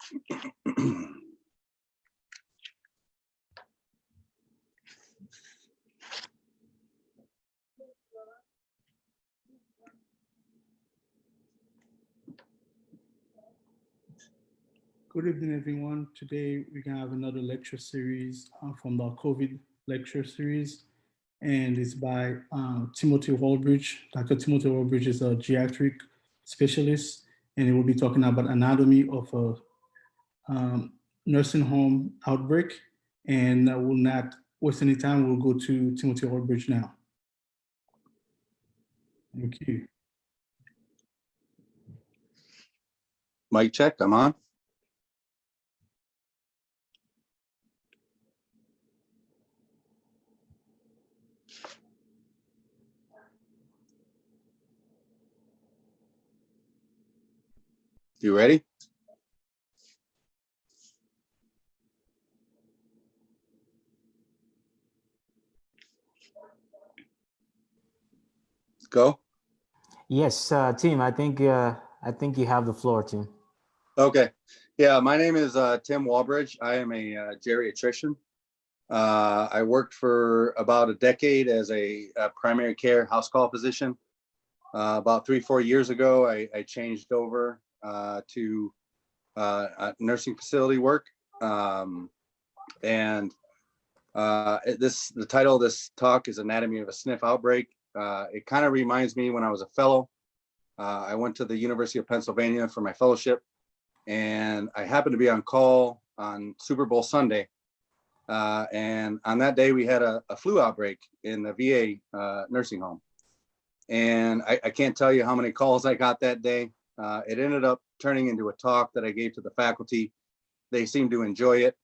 Good evening, everyone. Today we're gonna have another lecture series from the COVID lecture series, and it's by Timothy Walbridge. Dr. Timothy Walbridge is a geriatric specialist, and he will be talking about anatomy of a nursing home outbreak. And I will not waste any time. We'll go to Timothy Walbridge now. Thank you. Mic check, I'm on. You ready? Go. Yes, Tim. I think you have the floor, Tim. Okay. Yeah, my name is Tim Walbridge. I am a geriatrician. I worked for about a decade as a primary care house call physician. About 3-4 years ago, I changed over to nursing facility work. The title of this talk is Anatomy of a SNF Outbreak. It kind of reminds me when I was a fellow. I went to the University of Pennsylvania for my fellowship, and I happened to be on call on Super Bowl Sunday. And on that day, we had a flu outbreak in the VA nursing home. And I can't tell you how many calls I got that day. It ended up turning into a talk that I gave to the faculty. They seemed to enjoy it.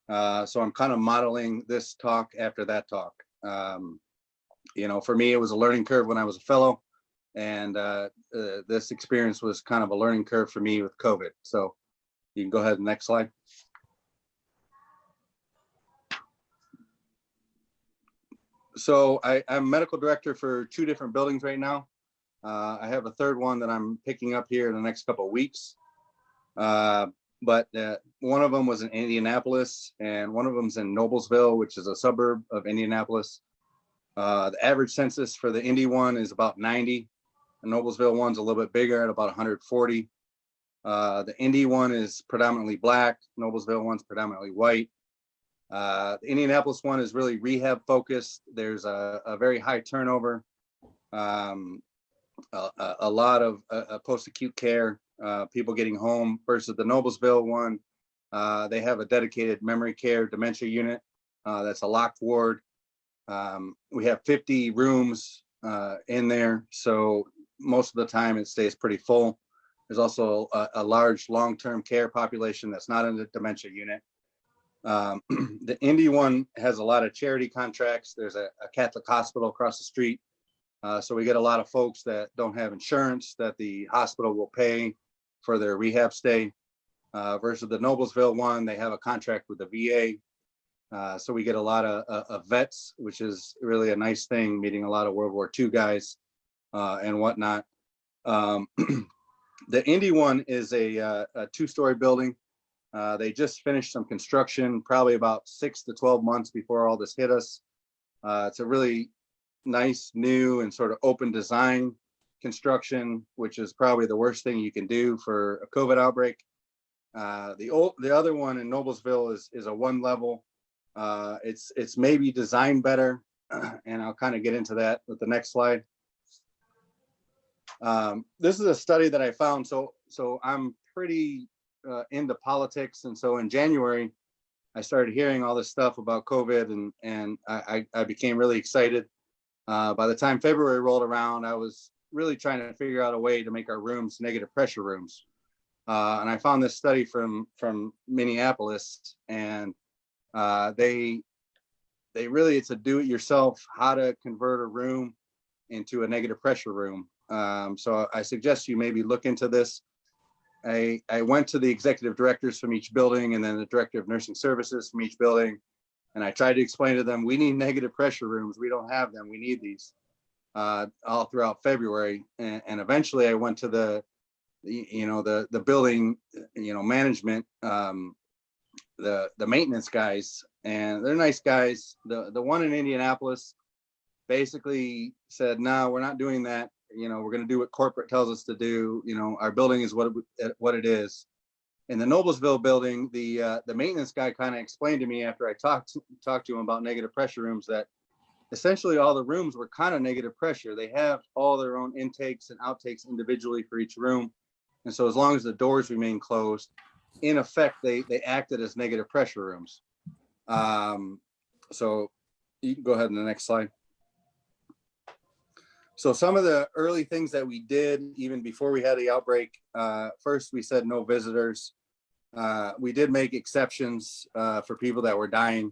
So I'm kind of modeling this talk after that talk. You know, for me, it was a learning curve when I was a fellow. And this experience was kind of a learning curve for me with COVID. So you can go ahead, next slide. So I'm medical director for 2 different buildings right now. I have a third one that I'm picking up here in the next couple of weeks. But one of them was in Indianapolis, and one of them's in Noblesville, which is a suburb of Indianapolis. The average census for the Indy one is about 90. The Noblesville one's a little bit bigger at about 140. The Indy one is predominantly Black. Noblesville one's predominantly white. The Indianapolis one is really rehab focused. There's a very high turnover, a lot of post-acute care, people getting home, versus the Noblesville one. They have a dedicated memory care dementia unit. That's a locked ward. We have 50 rooms in there, so most of the time it stays pretty full. There's also a large long-term care population that's not in the dementia unit. The Indy one has a lot of charity contracts. There's a Catholic hospital across the street. So we get a lot of folks that don't have insurance that the hospital will pay for their rehab stay. Versus the Noblesville one, they have a contract with the VA. So we get a lot of vets, which is really a nice thing, meeting a lot of World War II guys and whatnot. The Indy one is a 2-story building. They just finished some construction, probably about 6 to 12 months before all this hit us. It's a really nice, new, and sort of open design construction, which is probably the worst thing you can do for a COVID outbreak. The other one in Noblesville is a 1-level. It's maybe designed better, and I'll kind of get into that with the next slide. This is a study that I found. So I'm pretty into politics, and so in January I started hearing all this stuff about COVID, and I became really excited. By the time February rolled around, I was really trying to figure out a way to make our rooms negative pressure rooms, and I found this study from Minneapolis, and they really, it's a do-it-yourself how to convert a room into a negative pressure room. So I suggest you maybe look into this. I went to the executive directors from each building and then the director of nursing services from each building. And I tried to explain to them, we need negative pressure rooms. We don't have them. We need these all throughout February. And eventually I went to the building management, the maintenance guys, and they're nice guys. The one in Indianapolis basically said, no, we're not doing that. We're going to do what corporate tells us to do. Our building is what it is. In the Noblesville building, the maintenance guy kind of explained to me after I talked to him about negative pressure rooms that essentially all the rooms were kind of negative pressure. They have all their own intakes and outtakes individually for each room. And so as long as the doors remain closed, in effect, they acted as negative pressure rooms. So you can go ahead on the next slide. So some of the early things that we did, even before we had the outbreak, first we said no visitors. We did make exceptions for people that were dying.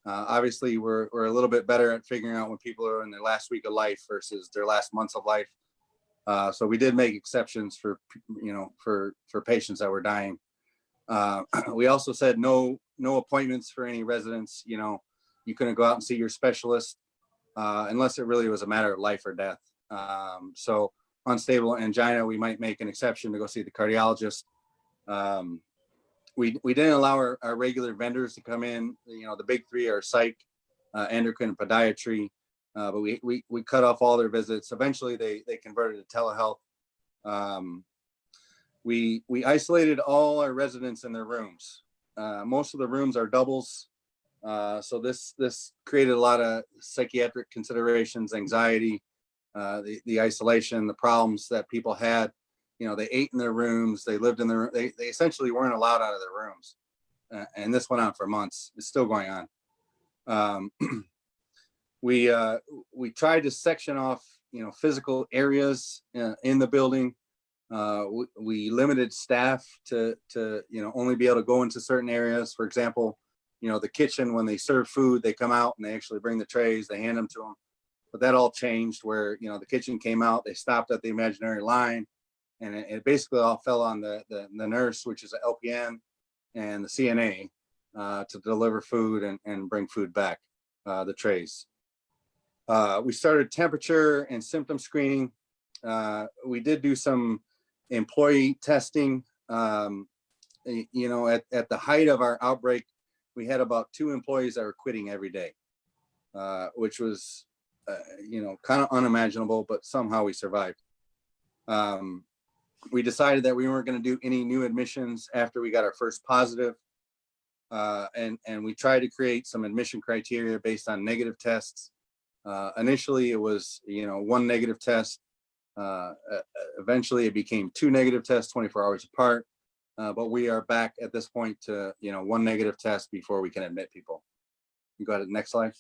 Obviously, we're a little bit better at figuring out when people are in their last week of life versus their last months of life. So we did make exceptions for patients that were dying. We also said no appointments for any residents. You couldn't go out and see your specialist unless it really was a matter of life or death. So unstable angina, we might make an exception to go see the cardiologist. We didn't allow our regular vendors to come in. The big three are psych, endocrine, and podiatry. But we cut off all their visits. Eventually, they converted to telehealth. We isolated all our residents in their rooms. Most of the rooms are doubles. So this created a lot of psychiatric considerations, anxiety, the isolation, the problems that people had. They ate in their rooms, they lived in their, they essentially weren't allowed out of their rooms. And this went on for months. It's still going on. We tried to section off, physical areas in the building. We limited staff to only be able to go into certain areas. For example, the kitchen, when they serve food, they come out and they actually bring the trays, they hand them to them. But that all changed where, the kitchen came out, they stopped at the imaginary line, and it basically all fell on the nurse, which is an LPN, and the CNA to deliver food and bring food back, the trays. We started temperature and symptom screening. We did do some employee testing. At the height of our outbreak, we had about 2 employees that were quitting every day, which was, kind of unimaginable, but somehow we survived. We decided that we weren't going to do any new admissions after we got our first positive. And we tried to create some admission criteria based on negative tests. Initially, it was, 1 negative test. Eventually, it became 2 negative tests 24 hours apart. But we are back at this point to, 1 negative test before we can admit people. You go ahead to the next slide.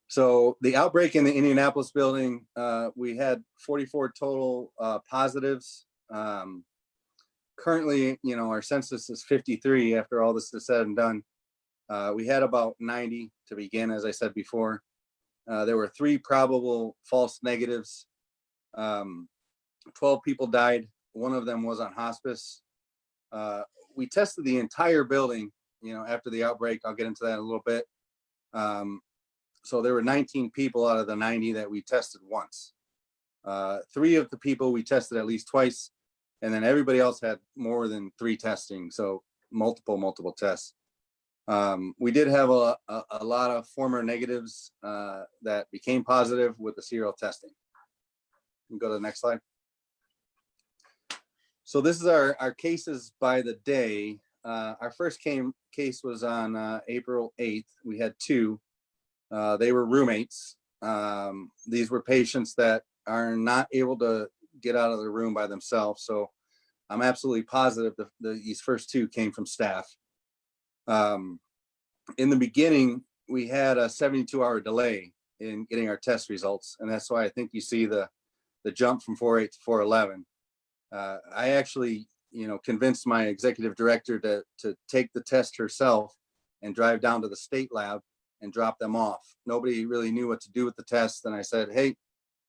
So the outbreak in the Indianapolis building, we had 44 total positives. Currently, our census is 53 after all this is said and done. We had about 90 to begin, as I said before. There were 3 probable false negatives. 12 people died. 1 of them was on hospice. We tested the entire building, after the outbreak. I'll get into that in a little bit. So there were 19 people out of the 90 that we tested once. 3 of the people we tested at least twice, and then everybody else had more than 3 testing. So multiple tests. We did have a lot of former negatives that became positive with the serial testing. You can go to the next slide. So this is our cases by the day. Our first case was on April 8th. We had 2. They were roommates. These were patients that are not able to get out of their room by themselves. So I'm absolutely positive these first 2 came from staff. In the beginning, we had a 72-hour delay in getting our test results. And that's why I think you see the jump from 4/8 to 4/11. I actually, convinced my executive director to take the test herself and drive down to the state lab and drop them off. Nobody really knew what to do with the test. And I said, hey,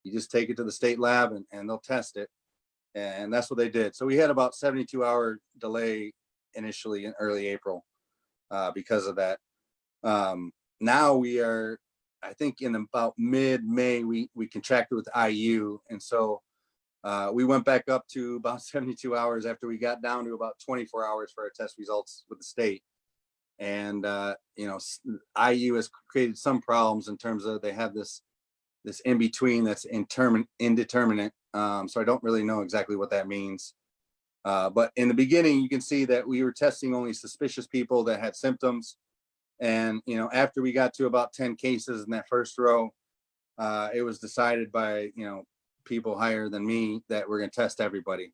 you just take it to the state lab and they'll test it. And that's what they did. So we had about 72-hour delay initially in early April because of that. Now we are, I think in about mid-May, we contracted with IU. And so We went back up to about 72 hours after we got down to about 24 hours for our test results with the state. And, IU has created some problems in terms of they have this in between that's indeterminate. So I don't really know exactly what that means. But in the beginning, you can see that we were testing only suspicious people that had symptoms. And, after we got to about 10 cases in that first row, it was decided by, people higher than me that we're going to test everybody.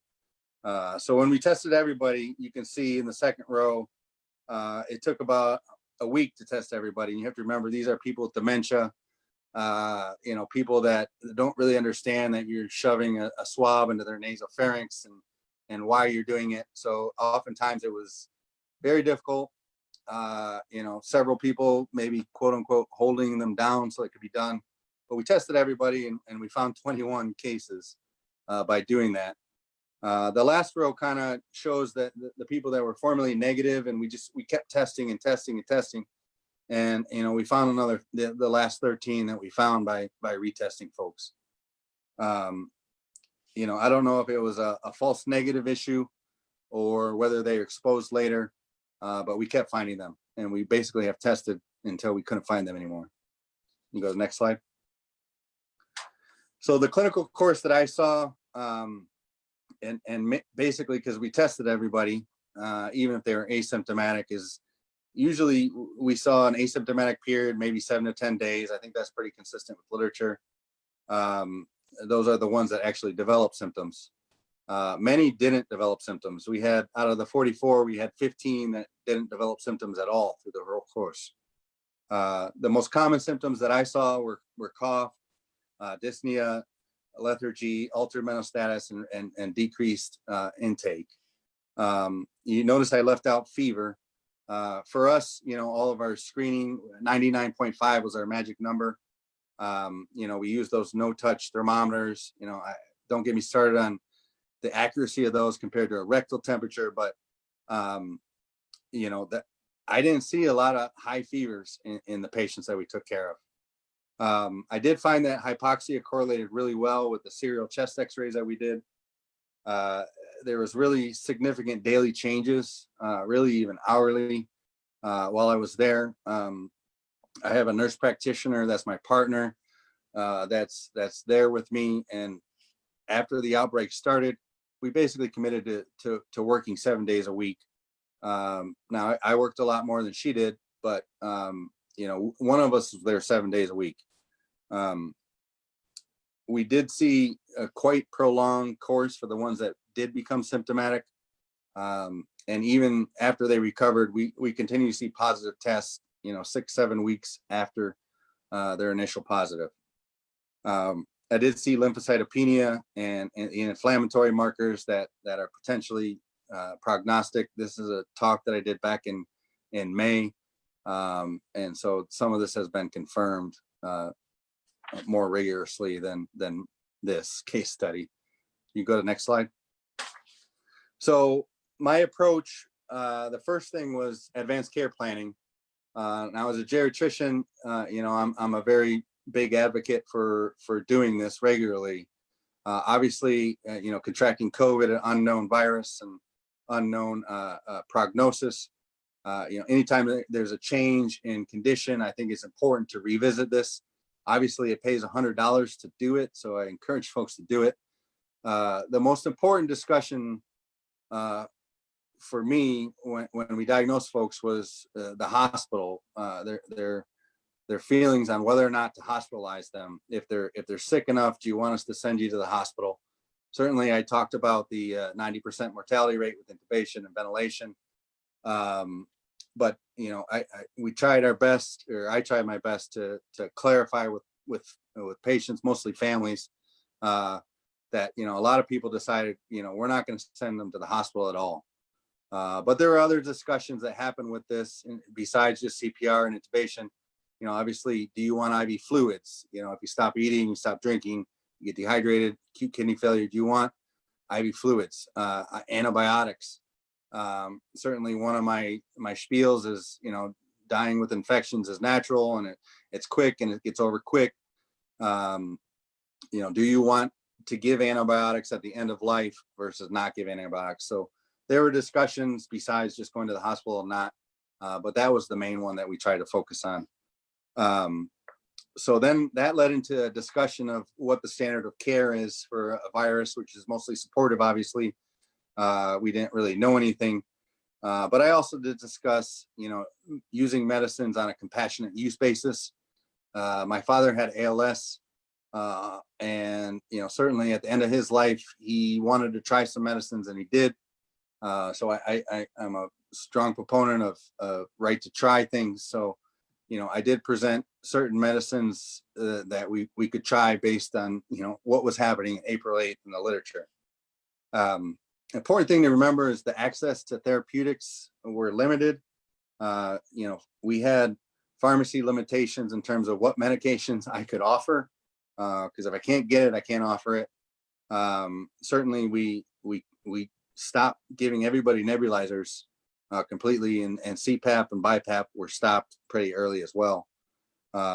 So when we tested everybody, you can see in the second row, it took about a week to test everybody. And you have to remember, these are people with dementia, people that don't really understand that you're shoving a swab into their nasopharynx and why you're doing it. So oftentimes it was very difficult. Several people maybe quote unquote holding them down so it could be done. But we tested everybody and we found 21 cases by doing that. The last row kind of shows that the people that were formerly negative, and we kept testing and testing and testing. And, we found the last 13 that we found by retesting folks. I don't know if it was a false negative issue or whether they were exposed later, but we kept finding them, and we basically have tested until we couldn't find them anymore. You go to the next slide. So the clinical course that I saw, and basically because we tested everybody, even if they were asymptomatic, is usually we saw an asymptomatic period, maybe 7 to 10 days. I think that's pretty consistent with literature. Those are the ones that actually develop symptoms. Many didn't develop symptoms. We had, out of the 44, we had 15 that didn't develop symptoms at all through the whole course. The most common symptoms that I saw were cough, dyspnea, lethargy, altered mental status, and decreased intake. You notice I left out fever. For us, all of our screening, 99.5 was our magic number. We use those no-touch thermometers. Don't get me started on the accuracy of those compared to a rectal temperature, but that I didn't see a lot of high fevers in the patients that we took care of. I did find that hypoxia correlated really well with the serial chest X-rays that we did. There was really significant daily changes, really even hourly, while I was there. I have a nurse practitioner that's my partner, that's there with me. And after the outbreak started, we basically committed to working 7 days a week. Now I worked a lot more than she did, but one of us was there 7 days a week. We did see a quite prolonged course for the ones that did become symptomatic. And even after they recovered, we continue to see positive tests, 6-7 weeks after their initial positive. I did see lymphocytopenia and inflammatory markers that are potentially prognostic. This is a talk that I did back in May. And so some of this has been confirmed more rigorously than this case study. You go to the next slide. So my approach, the first thing was advanced care planning. Now as a geriatrician, I'm a very big advocate for doing this regularly. Obviously, contracting COVID, an unknown virus and unknown prognosis. Anytime there's a change in condition, I think it's important to revisit this. Obviously, it pays $100 to do it, so I encourage folks to do it. The most important discussion for me when we diagnosed folks was the hospital, their feelings on whether or not to hospitalize them. If they're sick enough, do you want us to send you to the hospital? Certainly, I talked about the 90% mortality rate with intubation and ventilation. But we tried our best, or I tried my best to clarify with patients, mostly families, that a lot of people decided we're not going to send them to the hospital at all. But there are other discussions that happen with this besides just CPR and intubation. Obviously, do you want IV fluids? If you stop eating, you stop drinking, you get dehydrated, acute kidney failure, do you want IV fluids, antibiotics? Certainly one of my spiels is, dying with infections is natural and it's quick and it gets over quick. Do you want to give antibiotics at the end of life versus not give antibiotics. So there were discussions besides just going to the hospital or not, but that was the main one that we tried to focus on. So then that led into a discussion of what the standard of care is for a virus, which is mostly supportive, obviously. We didn't really know anything. But I also did discuss, using medicines on a compassionate use basis. My father had ALS, and, certainly at the end of his life, he wanted to try some medicines, and he did. So I'm a strong proponent of right to try things. So, I did present certain medicines that we could try based on, what was happening in April 8th in the literature. Important thing to remember is the access to therapeutics were limited. We had pharmacy limitations in terms of what medications I could offer, because if I can't get it, I can't offer it. Certainly, we stopped giving everybody nebulizers completely, and CPAP and BiPAP were stopped pretty early as well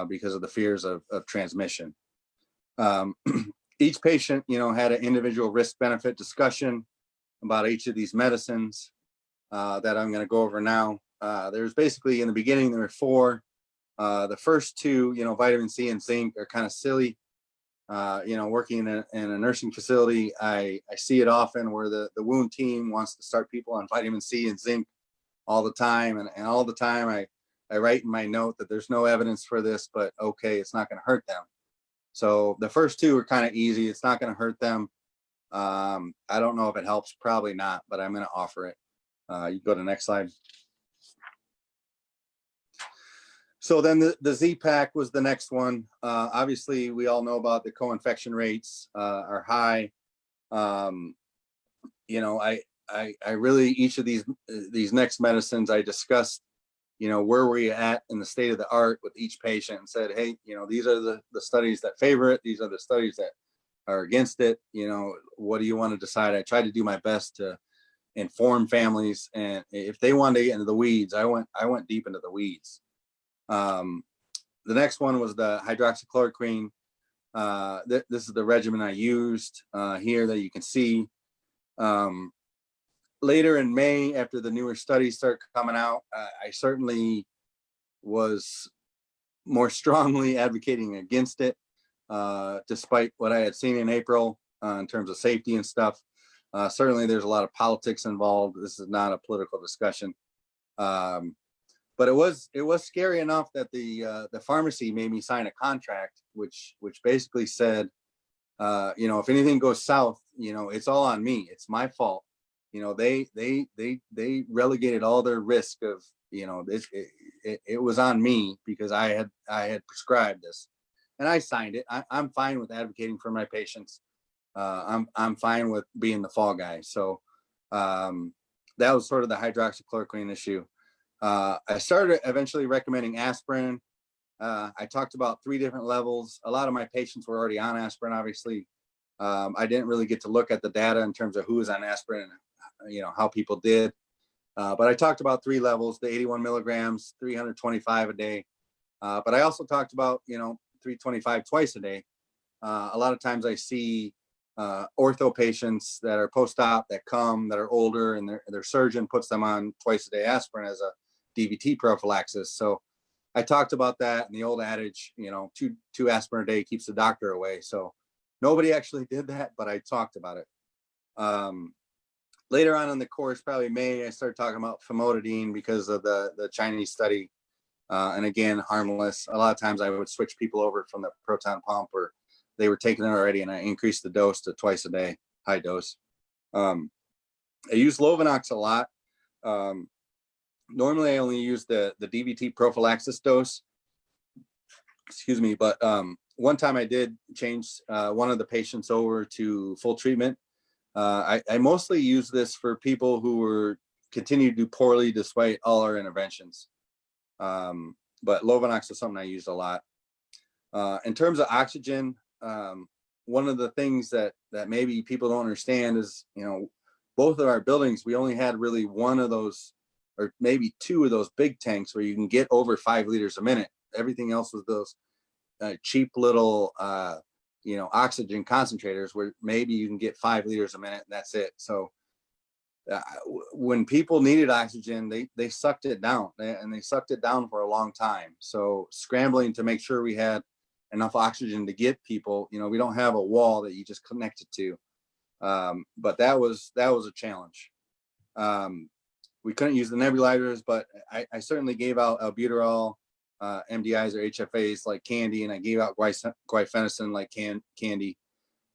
because of the fears of transmission. Each patient, had an individual risk benefit discussion about each of these medicines that I'm going to go over now. There's basically, in the beginning, there were 4. The first 2, vitamin C and zinc, are kind of silly. Working in a nursing facility, I see it often where the wound team wants to start people on vitamin C and zinc all the time. And all the time I write in my note that there's no evidence for this, but okay, it's not going to hurt them. So the first 2 are kind of easy. It's not going to hurt them. I don't know if it helps, probably not, but I'm going to offer it. You go to the next slide. So then the Z-Pack was the next one. Obviously, we all know about the co-infection rates are high. I really, each of these next medicines I discussed, where we at in the state of the art with each patient, and said, hey, these are the studies that favor it. These are the studies that are against it. What do you want to decide? I tried to do my best to inform families, and if they wanted to get into the weeds, I went deep into the weeds. The next one was the hydroxychloroquine. This is the regimen I used here that you can see. Later in May, after the newer studies start coming out, I certainly was more strongly advocating against it, despite what I had seen in April in terms of safety and stuff. Certainly there's a lot of politics involved. This is not a political discussion. But it was scary enough that the pharmacy made me sign a contract, which basically said, if anything goes south, it's all on me. It's my fault. They relegated all their risk of, it was on me because I had prescribed this, and I signed it. I'm fine with advocating for my patients. I'm fine with being the fall guy. So that was sort of the hydroxychloroquine issue. I started eventually recommending aspirin. I talked about 3 different levels. A lot of my patients were already on aspirin, obviously. I didn't really get to look at the data in terms of who was on aspirin and, how people did. But I talked about 3 levels, the 81 milligrams, 325 a day. But I also talked about, 325 twice a day. A lot of times I see ortho patients that are post-op that are older, and their surgeon puts them on twice a day aspirin as a DVT prophylaxis. So I talked about that, and the old adage, two aspirin a day keeps the doctor away. So nobody actually did that, but I talked about it. Later on in the course, probably May, I started talking about famotidine because of the Chinese study. And again, harmless. A lot of times I would switch people over from the proton pump, or they were taking it already, and I increased the dose to twice a day, high dose. I use Lovenox a lot. Normally I only use the DVT prophylaxis dose, excuse me, but one time I did change one of the patients over to full treatment. I mostly use this for people who were continue to do poorly despite all our interventions. But Lovenox is something I used a lot. In terms of oxygen, one of the things that maybe people don't understand is, both of our buildings, we only had really one of those, or maybe 2 of those big tanks where you can get over 5 liters a minute. Everything else was those cheap little, oxygen concentrators where maybe you can get 5 liters a minute and that's it. So when people needed oxygen, they sucked it down, and they sucked it down for a long time. So scrambling to make sure we had enough oxygen to get people, we don't have a wall that you just connect it to. But that was a challenge. We couldn't use the nebulizers, but I certainly gave out albuterol, MDIs or HFAs like candy, and I gave out guaifenesin like candy.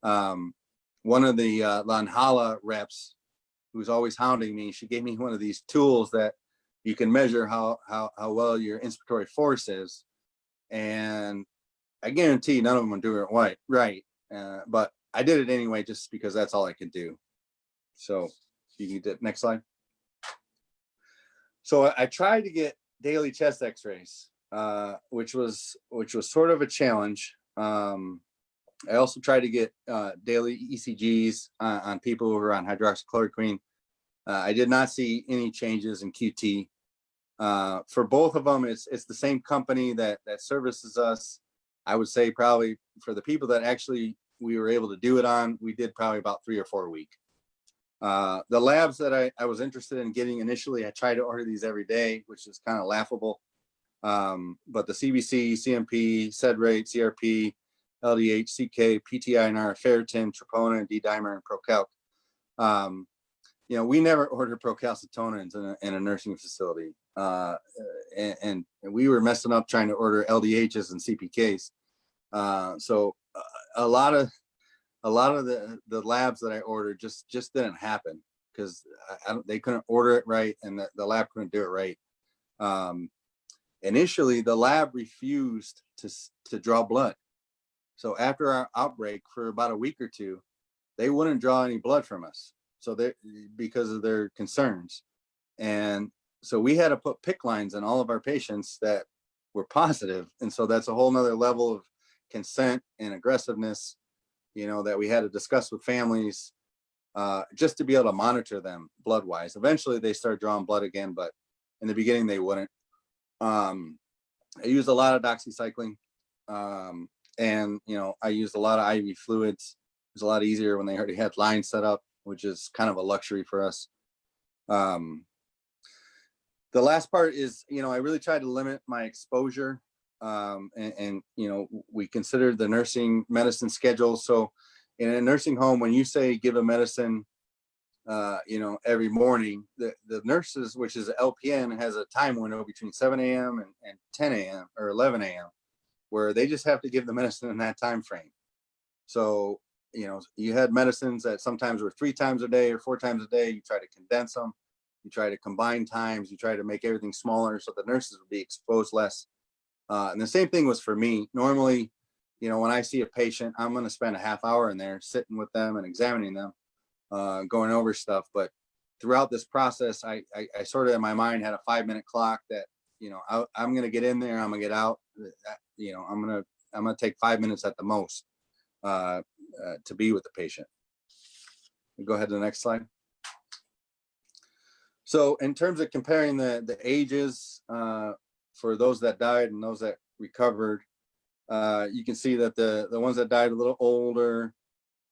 One of the Lanhala reps, who's always hounding me, she gave me one of these tools that you can measure how well your inspiratory force is, and I guarantee none of them are doing it right. But I did it anyway, just because that's all I could do. So you can get next slide. So I tried to get daily chest X-rays, which was sort of a challenge. I also tried to get daily ECGs on people who were on hydroxychloroquine. I did not see any changes in QT. For both of them, it's the same company that services us. I would say probably for the people that actually we were able to do it on, we did probably about 3 or 4 a week. The labs that I was interested in getting initially, I tried to order these every day, which is kind of laughable. But the CBC, CMP, SED-rate, CRP, LDH, CK, PTINR, ferritin, troponin, D-dimer, and Procalc. We never ordered procalcitonins in a nursing facility. And we were messing up trying to order LDHs and CPKs. So a lot of the labs that I ordered just didn't happen because they couldn't order it right, and the lab couldn't do it right. Initially, the lab refused to draw blood. So after our outbreak for about a week or two, they wouldn't draw any blood from us. So because of their concerns. And so we had to put PICC lines in all of our patients that were positive. And so that's a whole nother level of consent and aggressiveness, that we had to discuss with families, just to be able to monitor them blood wise. Eventually they started drawing blood again, but in the beginning they wouldn't. I used a lot of doxycycline. And I used a lot of IV fluids. It was a lot easier when they already had lines set up, which is kind of a luxury for us. The last part is, I really tried to limit my exposure. And we considered the nursing medicine schedule. So in a nursing home, when you say give a medicine, every morning, the nurses, which is LPN, has a time window between 7 a.m. and 10 a.m. or 11 a.m. where they just have to give the medicine in that time frame. So, you had medicines that sometimes were 3 times a day or 4 times a day. You try to condense them. You try to combine times. You try to make everything smaller so the nurses would be exposed less. And the same thing was for me. Normally, when I see a patient, I'm going to spend a half hour in there sitting with them and examining them, going over stuff. But throughout this process, I sort of in my mind had a 5-minute clock that, I'm going to get in there, I'm going to get out. I'm going to take 5 minutes at the most to be with the patient. Go ahead to the next slide. So in terms of comparing the ages for those that died and those that recovered, you can see that the ones that died a little older,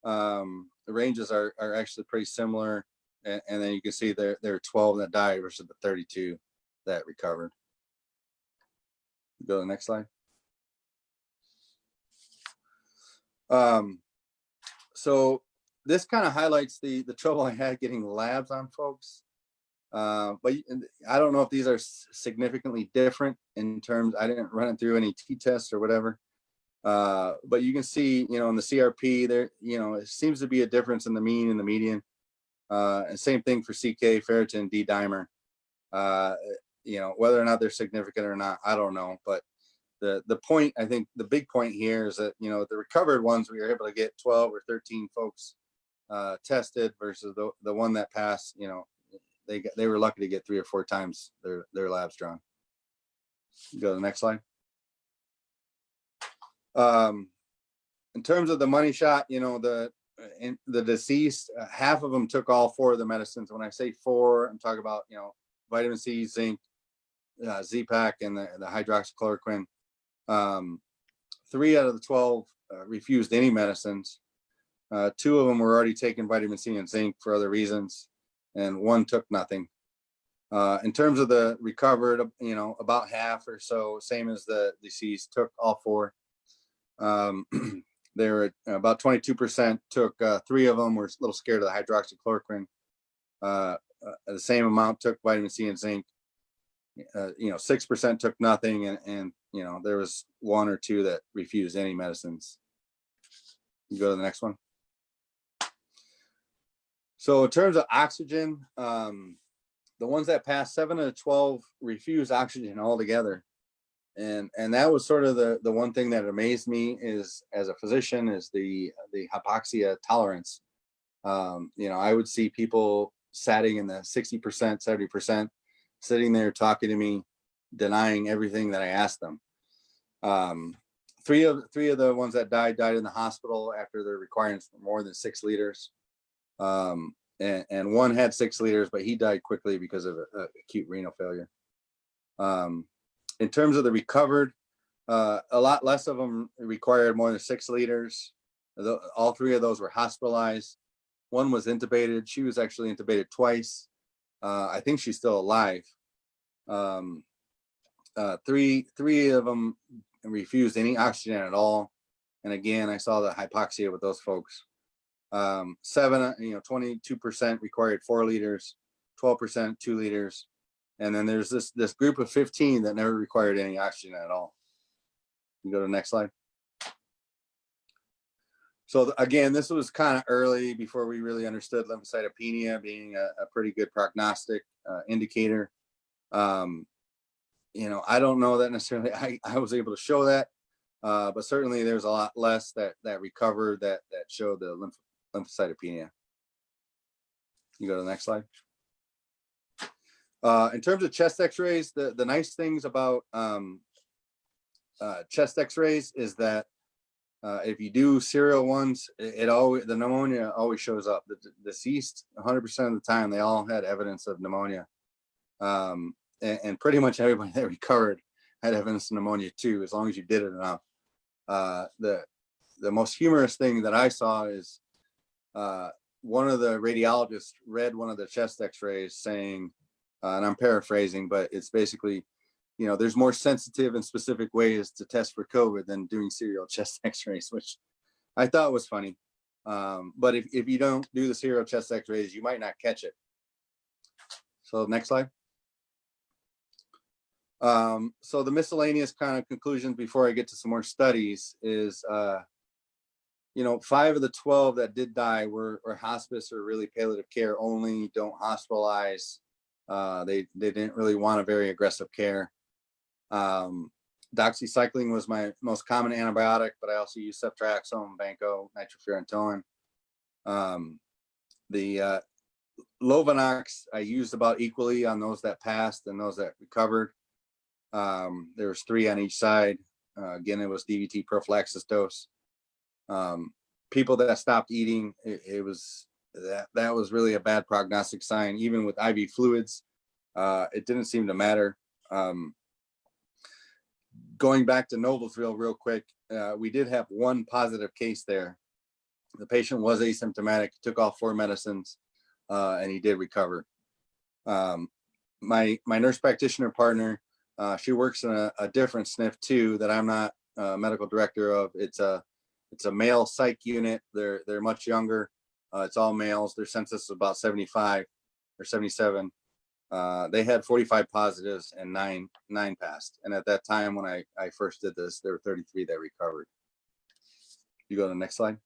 the ranges are actually pretty similar. And then you can see there are 12 that died versus the 32 that recovered. Go to the next slide. So this kind of highlights the trouble I had getting labs on folks. But I don't know if these are significantly different in terms, I didn't run it through any t-tests or whatever. But you can see, in the CRP there, it seems to be a difference in the mean and the median. And same thing for CK, ferritin, D-dimer. Whether or not they're significant or not, I don't know. But the point, I think the big point here is that, the recovered ones, we were able to get 12 or 13 folks tested versus the one that passed, they were lucky to get 3 or 4 times their labs drawn. Go to the next slide. In terms of the money shot, the deceased, half of them took all 4 of the medicines. When I say 4, I'm talking about, vitamin C, zinc, Z-Pak, and the hydroxychloroquine. 3 out of the 12 refused any medicines. 2 of them were already taking vitamin C and zinc for other reasons, and 1 took nothing. In terms of the recovered, about half or so, same as the deceased, took all 4. They were about 22% took 3 of them, were a little scared of the hydroxychloroquine. The same amount took vitamin C and zinc. 6% took nothing, and there was 1 or 2 that refused any medicines. You go to the next one. So in terms of oxygen, the ones that passed, 7 of the 12 refused oxygen altogether. And that was sort of the one thing that amazed me is, as a physician, is the hypoxia tolerance. I would see people sitting in the 60%, 70%, sitting there talking to me, denying everything that I asked them. 3 of the ones that died in the hospital after their requirements for more than 6 liters. And 1 had 6 liters, but he died quickly because of acute renal failure. In terms of the recovered, a lot less of them required more than 6 liters. All 3 of those were hospitalized. 1 was intubated. She was actually intubated twice. I think she's still alive. 3 of them refused any oxygen at all. And again, I saw the hypoxia with those folks. 7, 22% required 4 liters, 12% 2 liters. And then there's this group of 15 that never required any oxygen at all. You go to the next slide. So again, this was kind of early before we really understood lymphocytopenia being a pretty good prognostic indicator. I don't know that necessarily I was able to show that, but certainly there's a lot less that recovered that showed the lymphocytopenia. You go to the next slide. In terms of chest X-rays, the nice things about chest X-rays is that if you do serial ones, the pneumonia always shows up. The deceased, 100% of the time, they all had evidence of pneumonia, and pretty much everybody that recovered had evidence of pneumonia too, as long as you did it enough. The most humorous thing that I saw is one of the radiologists read one of the chest X-rays saying, and I'm paraphrasing, but it's basically, there's more sensitive and specific ways to test for COVID than doing serial chest X-rays, which I thought was funny. But if you don't do the serial chest X-rays, you might not catch it. So next slide. So the miscellaneous kind of conclusions before I get to some more studies is, 5 of the 12 that did die were hospice or really palliative care only, don't hospitalize. They didn't really want a very aggressive care. Doxycycline was my most common antibiotic, but I also use ceftriaxone, Banco, nitrofurantoin. The Lovenox I used about equally on those that passed and those that recovered. There was 3 on each side. Again, it was DVT prophylaxis dose. People that stopped eating, it was that was really a bad prognostic sign. Even with IV fluids, it didn't seem to matter. Going back to Noblesville real quick, we did have 1 positive case there. The patient was asymptomatic, took all 4 medicines, and he did recover. My nurse practitioner partner, she works in a different SNF too that I'm not medical director of. It's a male psych unit. They're much younger. It's all males. Their census is about 75 or 77. They had 45 positives and 9 passed. And at that time, when I first did this, there were 33 that recovered. You go to the next slide.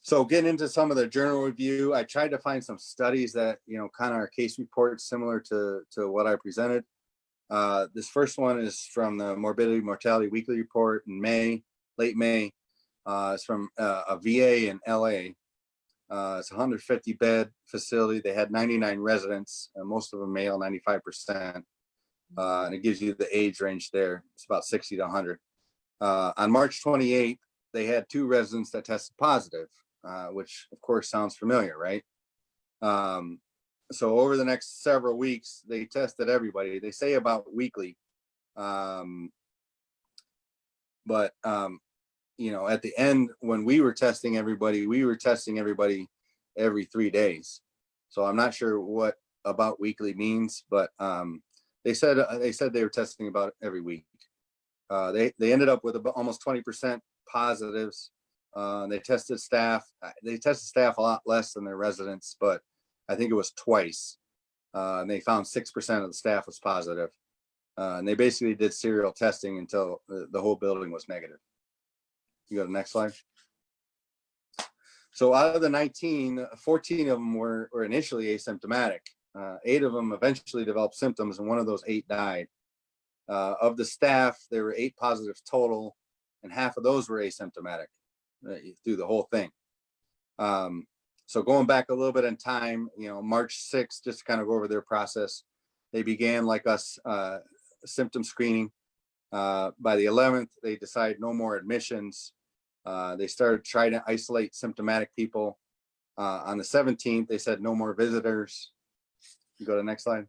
So getting into some of the journal review, I tried to find some studies that, kind of are case reports similar to what I presented. This first one is from the Morbidity Mortality Weekly Report in late May. It's from a VA in LA. It's a 150 bed facility. They had 99 residents, most of them male, 95%. And it gives you the age range there. It's about 60 to 100. On March 28th, they had 2 residents that tested positive, which of course sounds familiar, right? So over the next several weeks, they tested everybody. They say about weekly. But you know, at the end, when we were testing everybody every 3 days. So I'm not sure what about weekly means, but they said they were testing about every week. They ended up with about almost 20% positives. They tested staff. They tested staff a lot less than their residents, but I think it was twice. And they found 6% of the staff was positive. And they basically did serial testing until the whole building was negative. You go to the next slide. So out of the 19, 14 of them were initially asymptomatic. 8 of them eventually developed symptoms, and one of those 8 died. Of the staff, there were 8 positives total, and half of those were asymptomatic through the whole thing. So going back a little bit in time, you know, March 6th, just to kind of go over their process, they began like us symptom screening. By the 11th, they decided no more admissions. They started trying to isolate symptomatic people. On the 17th, they said no more visitors. You go to the next slide.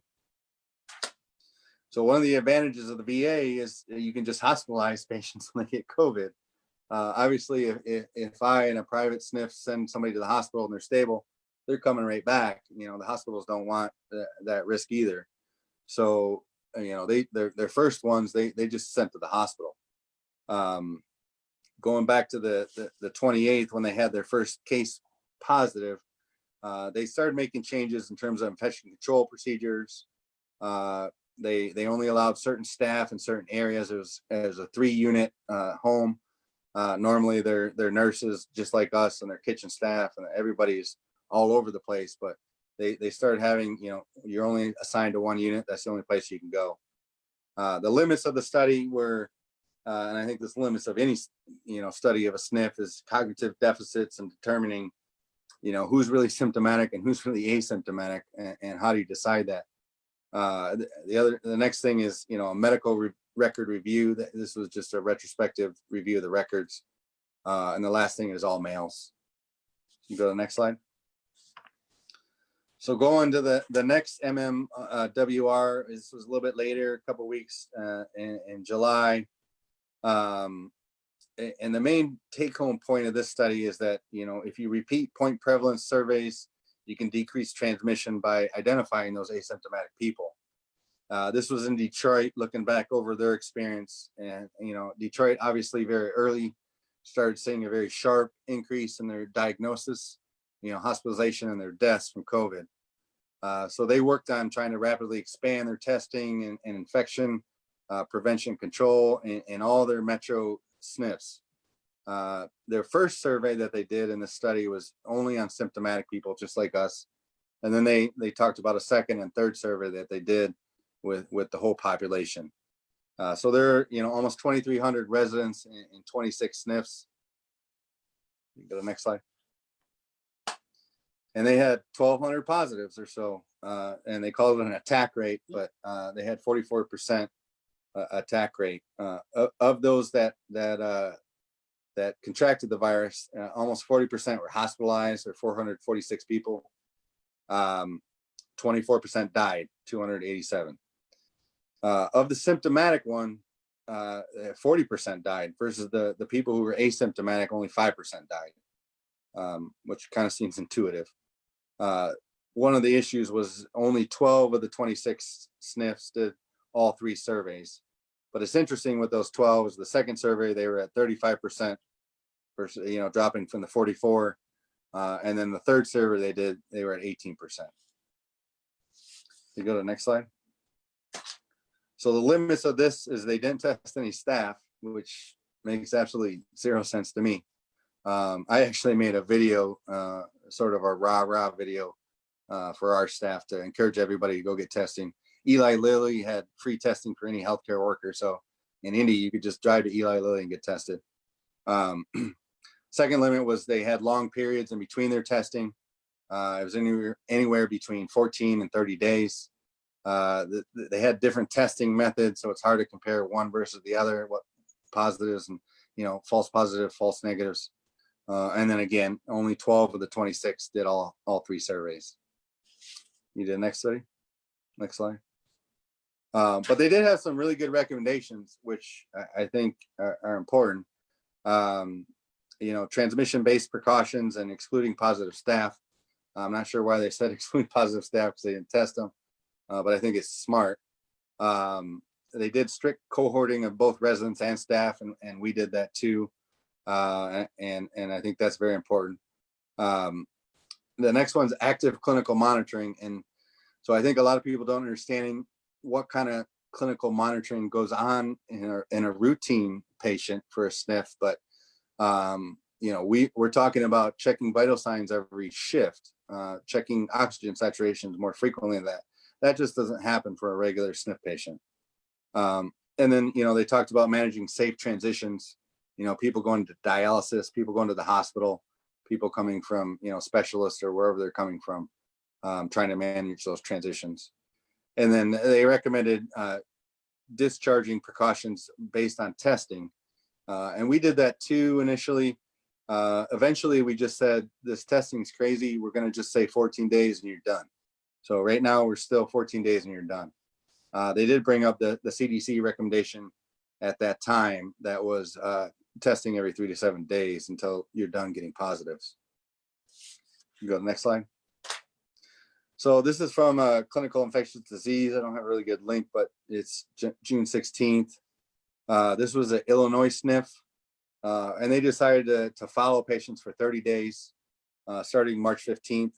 So one of the advantages of the VA is you can just hospitalize patients when they get COVID. Obviously, if I in a private SNF send somebody to the hospital and they're stable, they're coming right back. You know, the hospitals don't want that risk either. So, you know, their first ones, they just sent to the hospital. Going back to the 28th, when they had their first case positive, they started making changes in terms of infection control procedures. They only allowed certain staff in certain areas. It was a 3-unit home. Normally they're nurses just like us, and their kitchen staff, and everybody's all over the place. But they started having, you know, you're only assigned to 1 unit. That's the only place you can go. The limits of the study were, and I think this limits of any, you know, study of a SNF is cognitive deficits and determining, you know, who's really symptomatic and who's really asymptomatic, and how do you decide that? The next thing is, you know, a medical record review. This was just a retrospective review of the records. And the last thing is all males. You go to the next slide. So going to the next MMWR, this was a little bit later, a couple of weeks in July. And the main take-home point of this study is that, you know, if you repeat point prevalence surveys, you can decrease transmission by identifying those asymptomatic people. This was in Detroit, looking back over their experience. And, you know, Detroit obviously very early started seeing a very sharp increase in their diagnosis, you know, hospitalization and their deaths from COVID. So they worked on trying to rapidly expand their testing and infection prevention control in all their metro SNFs. Their first survey that they did in the study was only on symptomatic people, just like us. And then they talked about a second and third survey that they did with the whole population. So there are, you know, almost 2,300 residents in 26 SNFs. You go to the next slide. And they had 1,200 positives or so, and they called it an attack rate, but they had 44% attack rate. Of those that contracted the virus, almost 40% were hospitalized, or 446 people. 24% died, 287. Of the symptomatic one, 40% died, versus the people who were asymptomatic, only 5% died, which kind of seems intuitive. One of the issues was only 12 of the 26 SNFs did all 3 surveys. But it's interesting with those 12 is the second survey, they were at 35% versus, you know, dropping from the 44. And then the third survey they were at 18%. You go to the next slide. So the limits of this is they didn't test any staff, which makes absolutely 0 sense to me. I actually made a video, sort of a rah-rah video for our staff to encourage everybody to go get testing. Eli Lilly had free testing for any healthcare worker. So in Indy, you could just drive to Eli Lilly and get tested. Second limit was they had long periods in between their testing. It was anywhere between 14 and 30 days. They had different testing methods, so it's hard to compare one versus the other, what positives and, you know, false positive, false negatives. And then again, only 12 of the 26 did all 3 surveys. You did the next study? Next slide. But they did have some really good recommendations, which I think are important. Transmission-based precautions and excluding positive staff. I'm not sure why they said excluding positive staff because they didn't test them, but I think it's smart. They did strict cohorting of both residents and staff, and we did that too. And I think that's very important. The next one's active clinical monitoring. And so I think a lot of people don't understand what kind of clinical monitoring goes on in a routine patient for a SNF, but we're talking about checking vital signs every shift, checking oxygen saturations more frequently than that. That just doesn't happen for a regular SNF patient. And then, they talked about managing safe transitions, people going to dialysis, people going to the hospital, people coming from, specialists or wherever they're coming from, trying to manage those transitions. And then they recommended discharging precautions based on testing. And we did that too initially. Eventually, we just said, this testing's crazy. We're going to just say 14 days and you're done. So right now, we're still 14 days and you're done. They did bring up the CDC recommendation at that time that was testing every 3 to 7 days until you're done getting positives. You go to the next slide. So this is from Clinical Infectious Disease. I don't have a really good link, but it's June 16th. This was an Illinois SNF, and they decided to follow patients for 30 days, starting March 15th.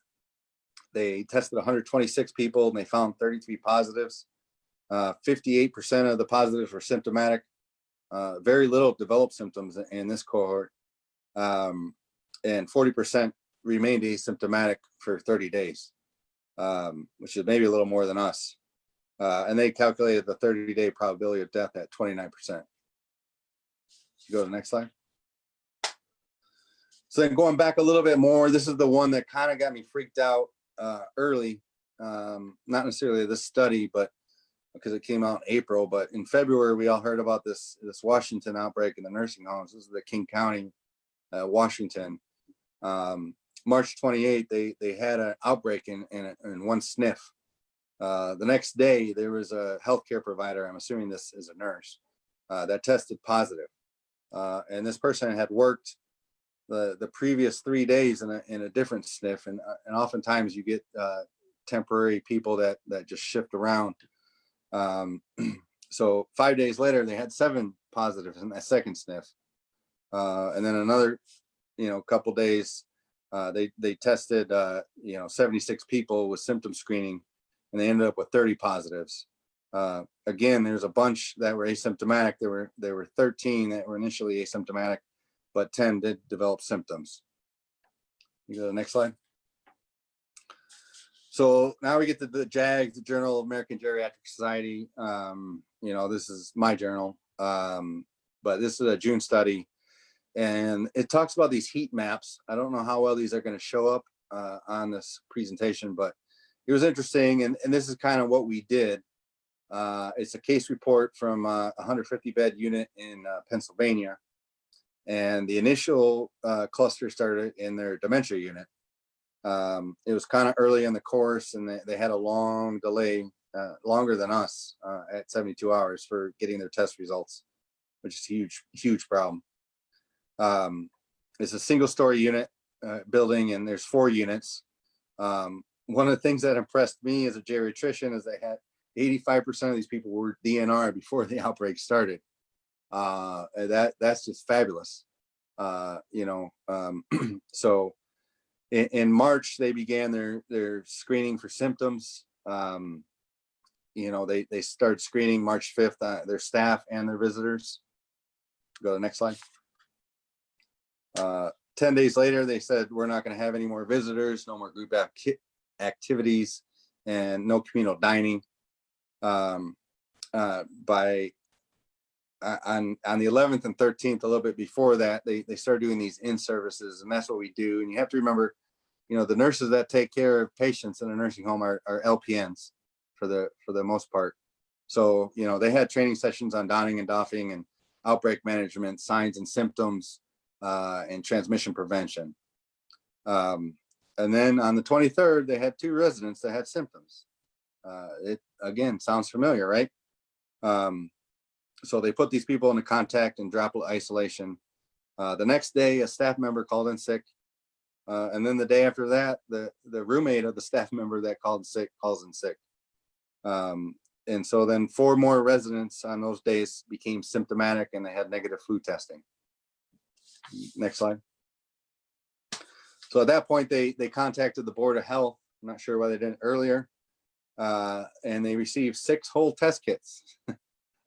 They tested 126 people and they found 33 positives. 58% of the positives were symptomatic. Very little developed symptoms in this cohort. And 40% remained asymptomatic for 30 days, which is maybe a little more than us. And they calculated the 30-day probability of death at 29%. Go to the next slide. So then going back a little bit more, this is the one that kind of got me freaked out early. Not necessarily this study, but because it came out in April, but in February, we all heard about this Washington outbreak in the nursing homes. This is the King County, Washington. March 28th, they had an outbreak in one SNF. The next day, there was a healthcare provider, I'm assuming this is a nurse, that tested positive. And this person had worked the previous 3 days in a different SNF. And oftentimes you get temporary people that just shift around. So 5 days later, they had 7 positives in that second SNF. And then another, couple days, they tested, 76 people with symptom screening, and they ended up with 30 positives. Again, there's a bunch that were asymptomatic. There were 13 that were initially asymptomatic, but 10 did develop symptoms. You go to the next slide. So now we get to the JAGS, the Journal of American Geriatric Society. This is my journal, but this is a June study, and it talks about these heat maps. I don't know how well these are going to show up on this presentation, but it was interesting, and this is kind of what we did. It's a case report from a 150-bed unit in Pennsylvania, and the initial cluster started in their dementia unit. It was kind of early in the course, and they had a long delay, longer than us, at 72 hours for getting their test results, which is a huge problem. It's a single-story unit building, and there's 4 units. One of the things that impressed me as a geriatrician is they had 85% of these people were DNR before the outbreak started. That's just fabulous. So in March, they began their screening for symptoms. They started screening March 5th, their staff and their visitors. Go to the next slide. 10 days later, they said, we're not going to have any more visitors, no more group activities, and no communal dining. On the 11th and 13th, a little bit before that, they started doing these in-services, and that's what we do. And you have to remember, the nurses that take care of patients in a nursing home are LPNs for the most part. So, they had training sessions on donning and doffing and outbreak management, signs and symptoms, and transmission prevention. And then on the 23rd, they had 2 residents that had symptoms. It again sounds familiar, right? So they put these people into contact and droplet isolation. The next day, a staff member called in sick. And then the day after that, the roommate of the staff member that called in sick calls in sick. And so then 4 more residents on those days became symptomatic and they had negative flu testing. Next slide. So at that point, they contacted the Board of Health. I'm not sure why they didn't earlier. And they received 6 whole test kits.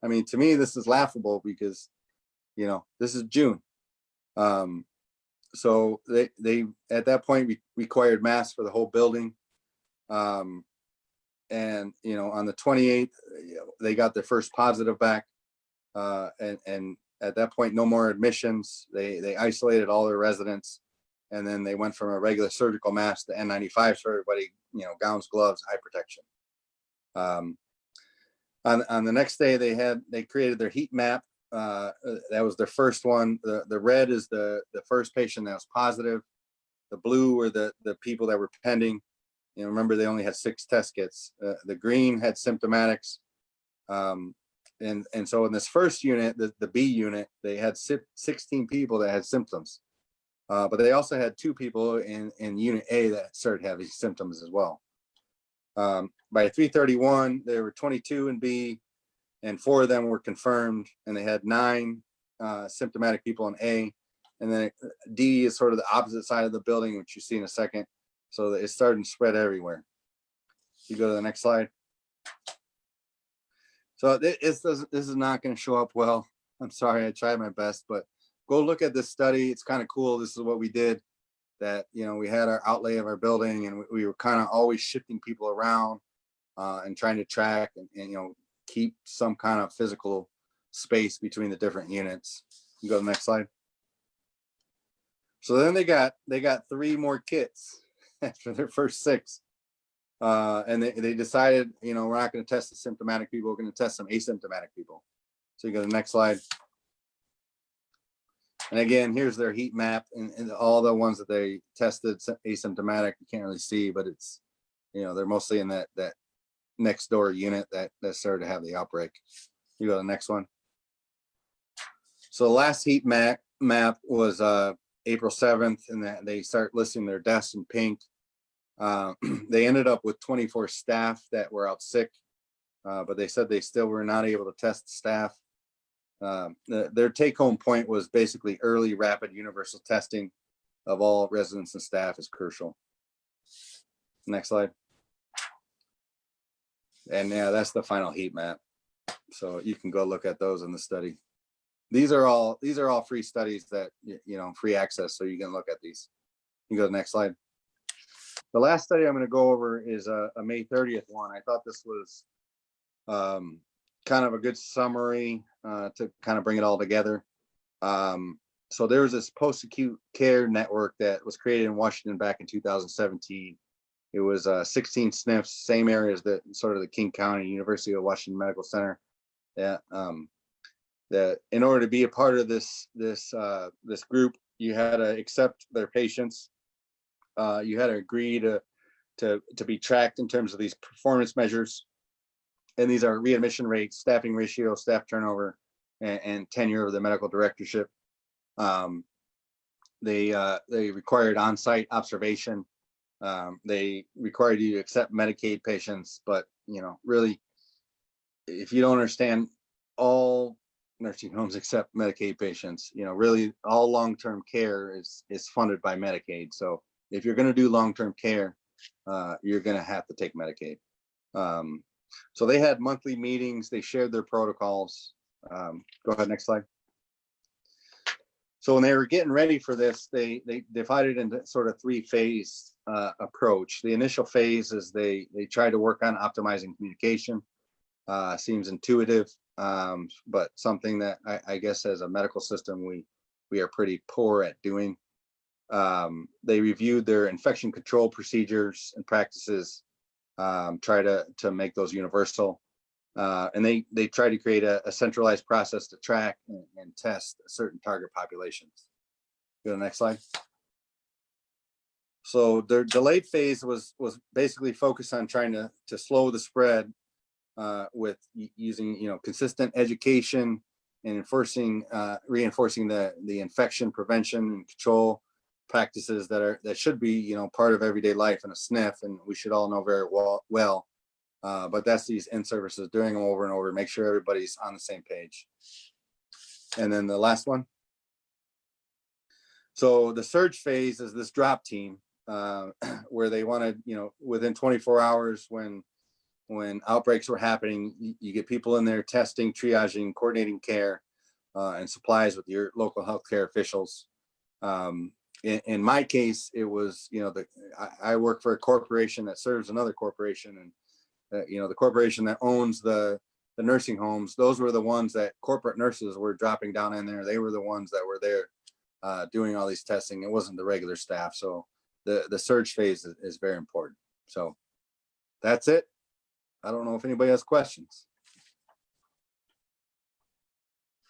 I mean, to me, this is laughable because, you know, this is June. So they at that point required masks for the whole building. And, you know, on the 28th, they got their first positive back. And at that point, no more admissions. They isolated all their residents. And then they went from a regular surgical mask to N95s for everybody, you know, gowns, gloves, eye protection. On the next day, they created their heat map. That was their first one. The red is the first patient that was positive. The blue were the people that were pending. You know, remember they only had 6 test kits. The green had symptomatics. And so in this first unit, the B unit, they had 16 people that had symptoms. But they also had 2 people in unit A that started having symptoms as well. By 3:31, there were 22 in B, and 4 of them were confirmed, and they had 9 symptomatic people in A. And then D is sort of the opposite side of the building, which you see in a second. So it's starting to spread everywhere. You go to the next slide. So this is not going to show up well. I'm sorry, I tried my best, but go look at this study. It's kind of cool. This is what we did. That, you know, we had our outlay of our building, and we were kind of always shifting people around and trying to track and, you know, keep some kind of physical space between the different units. You go to the next slide. So then they got 3 more kits after their first 6. And they decided, you know, we're not going to test the symptomatic people. We're going to test some asymptomatic people. So you go to the next slide. And again, here's their heat map and all the ones that they tested asymptomatic. You can't really see, but it's, you know, they're mostly in that next door unit that started to have the outbreak. You go to the next one. So the last heat map was April 7th, and they start listing their deaths in pink. They ended up with 24 staff that were out sick, but they said they still were not able to test the staff. Their take-home point was basically early rapid universal testing of all residents and staff is crucial. Next slide. And yeah, that's the final heat map. So you can go look at those in the study. These are all free studies that, you know, free access. So you can look at these. You go to the next slide. The last study I'm going to go over is a May 30th one. I thought this was kind of a good summary to kind of bring it all together. So there was this post-acute care network that was created in Washington back in 2017. It was 16 SNFs, same area as the sort of the King County University of Washington Medical Center. Yeah, that in order to be a part of this group, you had to accept their patients. You had to agree to be tracked in terms of these performance measures. And these are readmission rates, staffing ratio, staff turnover, and tenure of the medical directorship. They required on-site observation. They required you to accept Medicaid patients, but, you know, really, if you don't understand, all nursing homes accept Medicaid patients. You know, really, all long-term care is funded by Medicaid. So if you're going to do long-term care, you're going to have to take Medicaid. So they had monthly meetings. They shared their protocols. Go ahead, next slide. So when they were getting ready for this, they divided into sort of 3-phase approach. The initial phase is they tried to work on optimizing communication. Seems intuitive, but something that I guess as a medical system we are pretty poor at doing. They reviewed their infection control procedures and practices, try to make those universal. And they try to create a centralized process to track and test certain target populations. Go to the next slide. So their delayed phase was basically focused on trying to slow the spread with using, consistent education and reinforcing the infection prevention and control practices that should be, part of everyday life in a SNF, and we should all know very well. But that's these in-services, doing them over and over, make sure everybody's on the same page. And then the last one. So the surge phase is this drop team, where they wanted, within 24 hours when outbreaks were happening, you get people in there testing, triaging, coordinating care, and supplies with your local healthcare officials. In my case, it was, I work for a corporation that serves another corporation, and the corporation that owns the nursing homes, those were the ones that corporate nurses were dropping down in there. They were the ones that were there doing all these testing. It wasn't the regular staff. So the surge phase is very important. So that's it. I don't know if anybody has questions.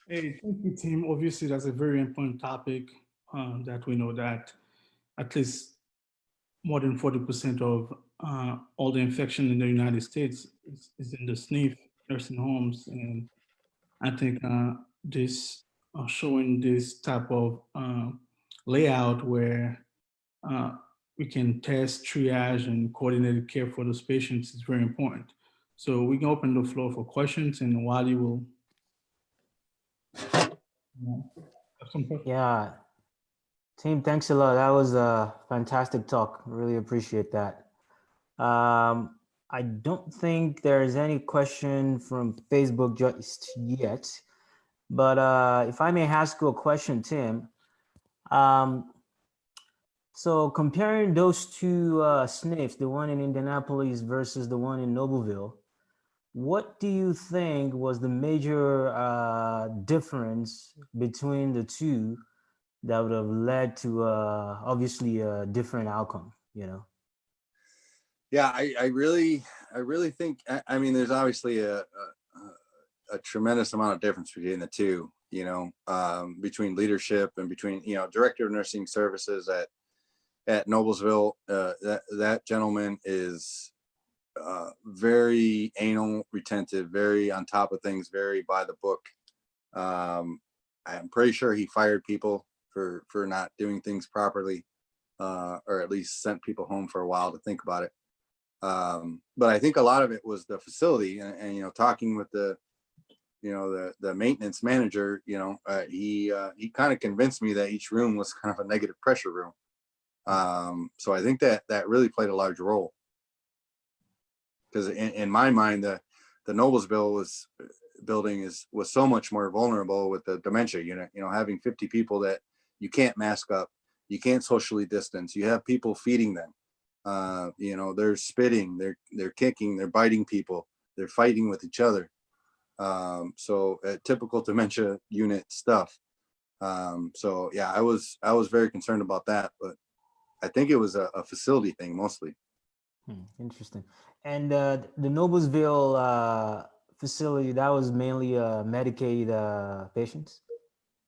Hey, thank you, team. Obviously, that's a very important topic that we know that at least more than 40% of all the infection in the United States is in the SNF nursing homes. And I think this showing this type of layout where we can test, triage, and coordinated care for those patients is very important. So we can open the floor for questions, and Wally will have some questions. Yeah, team, thanks a lot. That was a fantastic talk. Really appreciate that. I don't think there's any question from Facebook just yet, but if I may ask you a question, Tim. So comparing those two SNFs, the one in Indianapolis versus the one in Noblesville, what do you think was the major difference between the two that would have led to obviously a different outcome, Yeah, I really think, I mean, there's obviously a tremendous amount of difference between the two, between leadership and between, director of nursing services at Noblesville. That gentleman is very anal retentive, very on top of things, very by the book. I'm pretty sure he fired people for not doing things properly, or at least sent people home for a while to think about it. But I think a lot of it was the facility, and talking with the maintenance manager, he kind of convinced me that each room was kind of a negative pressure room. So I think that really played a large role, because in my mind, the Noblesville building was so much more vulnerable with the dementia unit, having 50 people that you can't mask up, you can't socially distance, you have people feeding them, they're spitting, they're kicking, they're biting people, they're fighting with each other. So typical dementia unit stuff. So yeah, I was very concerned about that, but I think it was a facility thing mostly. Interesting. And the Noblesville facility, that was mainly Medicaid patients,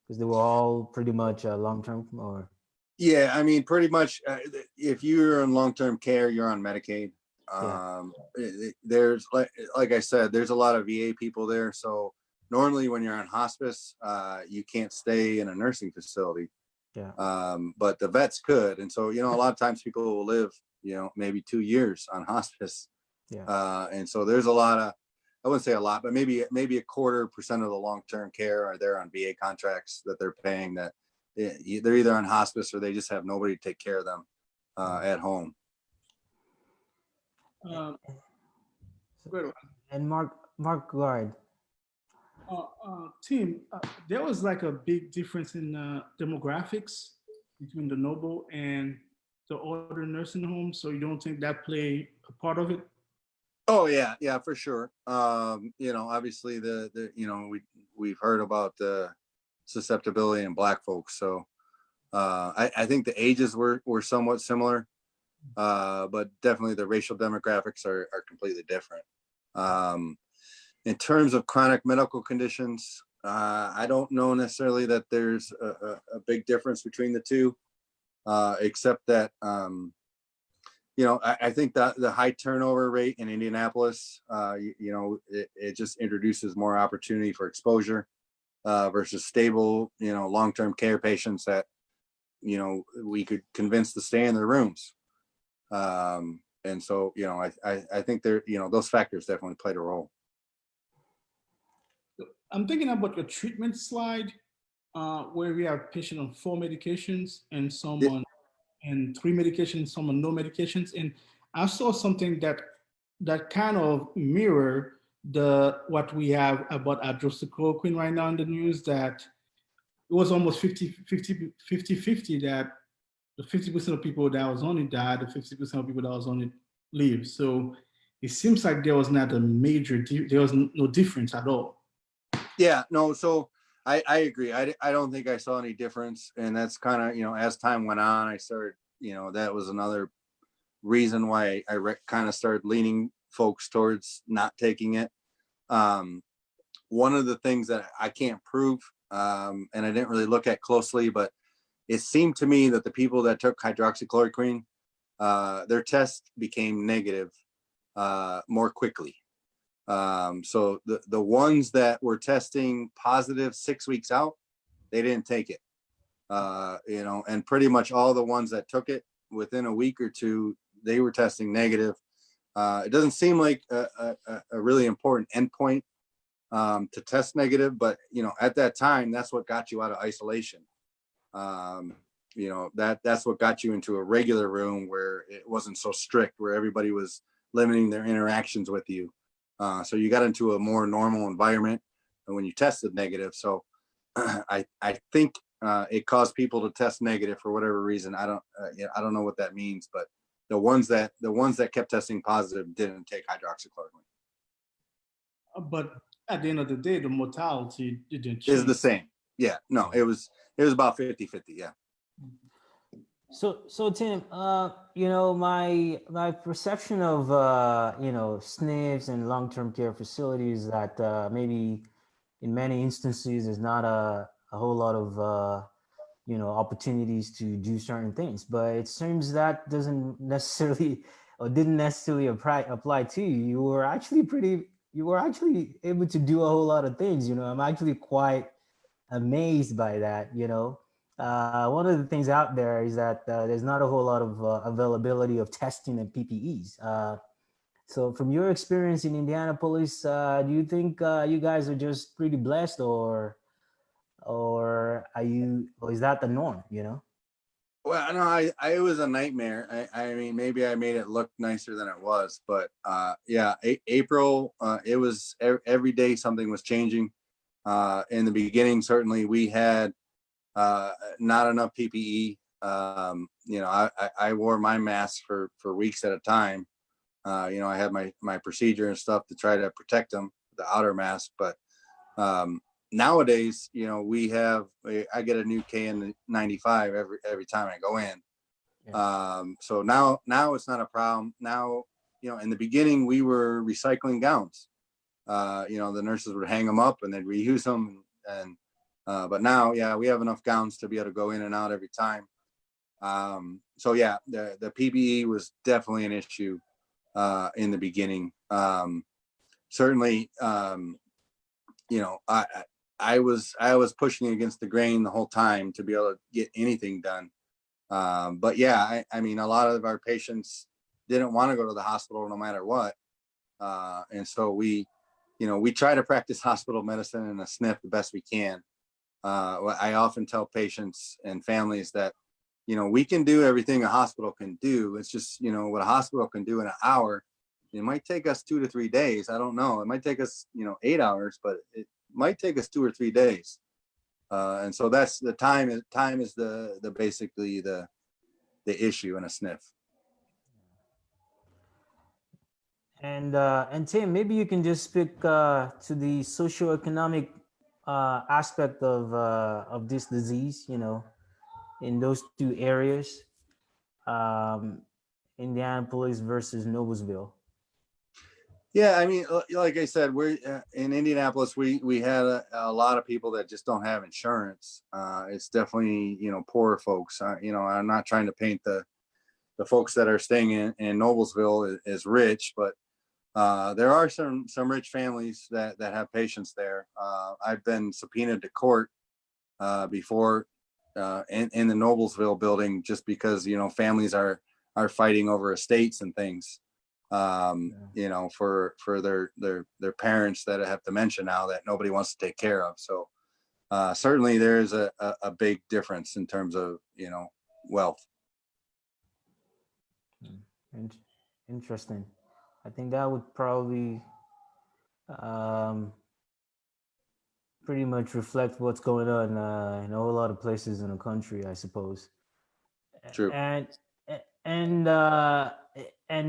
because they were all pretty much long-term, or? Yeah, I mean, pretty much, if you're in long-term care, you're on Medicaid. Yeah. There's like I said, there's a lot of VA people there. So normally when you're on hospice, you can't stay in a nursing facility. Yeah. But the vets could. And so, a lot of times people will live, maybe 2 years on hospice. Yeah. And so there's a lot of, I wouldn't say a lot, but maybe 0.25% of the long-term care are there on VA contracts that they're paying, that they're either on hospice or they just have nobody to take care of them at home. And Mark Guard. Team, there was like a big difference in demographics between the Noble and the other nursing homes. So you don't think that played a part of it? Oh yeah, for sure. Obviously we've heard about the susceptibility in Black folks. So I think the ages were somewhat similar, but definitely the racial demographics are completely different. In terms of chronic medical conditions, I don't know necessarily that there's a big difference between the two, except that I think that the high turnover rate in Indianapolis, it just introduces more opportunity for exposure versus stable, long-term care patients that, we could convince to stay in their rooms. And so, I think there, those factors definitely played a role. I'm thinking about your treatment slide, where we have patient on 4 medications and someone and 3 medications, someone no medications. And I saw something that kind of mirror what we have about hydroxychloroquine right now in the news, that it was almost 50 that the 50% of people that was on it died, the 50% of people that was on it live. So it seems like there was not a major, there was no difference at all. Yeah, no, so I agree. I don't think I saw any difference. And that's kind of, as time went on, I started, that was another reason why I kind of started leaning folks towards not taking it. One of the things that I can't prove, and I didn't really look at closely, but it seemed to me that the people that took hydroxychloroquine, their test became negative more quickly. So the ones that were testing positive 6 weeks out, they didn't take it. And pretty much all the ones that took it within a week or two, they were testing negative. It doesn't seem like a really important endpoint to test negative, but at that time, that's what got you out of isolation. That's what got you into a regular room where it wasn't so strict, where everybody was limiting their interactions with you. So you got into a more normal environment when you tested negative. So I think it caused people to test negative for whatever reason. I don't know what that means, but the ones that kept testing positive didn't take hydroxychloroquine. But at the end of the day, the mortality didn't change. Is the same. Yeah, no, it was about 50-50. Yeah. So Tim, my perception of SNFs and long-term care facilities, that maybe in many instances there's not a whole lot of opportunities to do certain things, but it seems that doesn't necessarily, or didn't necessarily apply to you. You were actually able to do a whole lot of things. I'm actually quite amazed by that. One of the things out there is that there's not a whole lot of availability of testing and PPEs. So from your experience in Indianapolis, do you think you guys are just pretty blessed, or is that the norm? Well, no, it was a nightmare. I mean, maybe I made it look nicer than it was, but April, it was every day something was changing. In the beginning, certainly we had not enough PPE. I wore my mask for weeks at a time. I had my procedure and stuff to try to protect them, the outer mask. But nowadays, I get a new KN95 every time I go in. Yeah. So now it's not a problem. Now, in the beginning, we were recycling gowns. The nurses would hang them up and they'd reuse them. But now, we have enough gowns to be able to go in and out every time. So the PPE was definitely an issue in the beginning. Certainly, I was pushing against the grain the whole time to be able to get anything done. But I mean, a lot of our patients didn't want to go to the hospital no matter what. And so we try to practice hospital medicine in a SNF the best we can. I often tell patients and families that, we can do everything a hospital can do. It's just, what a hospital can do in an hour, it might take us 2 to 3 days. I don't know. It might take us, 8 hours, but it might take us 2 or 3 days. And so that's the time is the basically the issue in a SNF. And Tim, maybe you can just speak to the socioeconomic aspect of this disease, in those two areas, Indianapolis versus Noblesville. Yeah, I mean, like I said, we're in Indianapolis. We had a lot of people that just don't have insurance. It's definitely poorer folks. I'm not trying to paint the the folks that are staying in Noblesville is rich, but there are some rich families that have patients there. I've been subpoenaed to court before in the Noblesville building, just because, you know, families are fighting over estates and things, you know, for their parents that have dementia now that nobody wants to take care of. So certainly there's a big difference in terms of, you know, wealth. Interesting. I think that would probably pretty much reflect what's going on in a whole lot of places in the country, I suppose. True. And